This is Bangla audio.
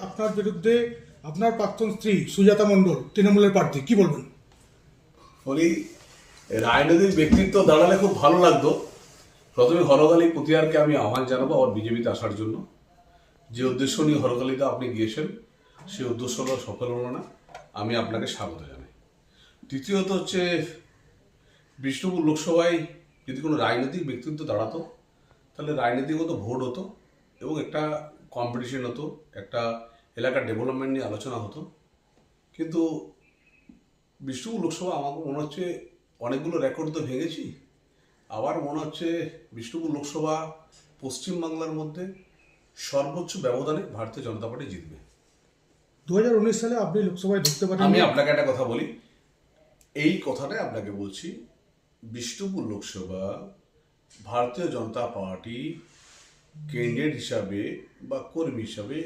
আপনার বিরুদ্ধে আপনার প্রাক্তন স্ত্রী সুজাতা মণ্ডল তৃণমূলের প্রার্থী, কি বলবেন? বলি, রাজনৈতিক ব্যক্তিত্ব দাঁড়ালে খুব ভালো লাগতো। প্রথমে হরকালী পুতিয়ারকে আমি আহ্বান জানাবো আবার বিজেপিতে আসার জন্য। যে উদ্দেশ্য নিয়ে হরকালীতে আপনি গিয়েছেন সেই উদ্দেশ্যটা সফল হলো না, আমি আপনাকে স্বাগত জানাই। দ্বিতীয়ত হচ্ছে, বিষ্ণুপুর লোকসভায় যদি কোনো রাজনৈতিক ব্যক্তিত্ব দাঁড়াতো তাহলে রাজনীতিগত ভোট হতো এবং একটা কম্পিটিশন হতো, একটা এলাকার ডেভেলপমেন্ট নিয়ে আলোচনা হতো। কিন্তু বিষ্ণুপুর লোকসভা আমাকে মনে হচ্ছে অনেকগুলো রেকর্ড তো ভেঙেছি। আবার মনে হচ্ছে বিষ্ণুপুর লোকসভা পশ্চিমবাংলার মধ্যে সর্বোচ্চ ব্যবধানে ভারতীয় জনতা পার্টি জিতবে। 2019 সালে আপনি লোকসভায় ঢুকতে পারেন। আমি আপনাকে একটা কথা বলি, এই কথাটাই আপনাকে বলছি, বিষ্ণুপুর লোকসভা ভারতীয় জনতা পার্টি ক্যান্ডিডেট হিসাবে বা কর্মী হিসাবে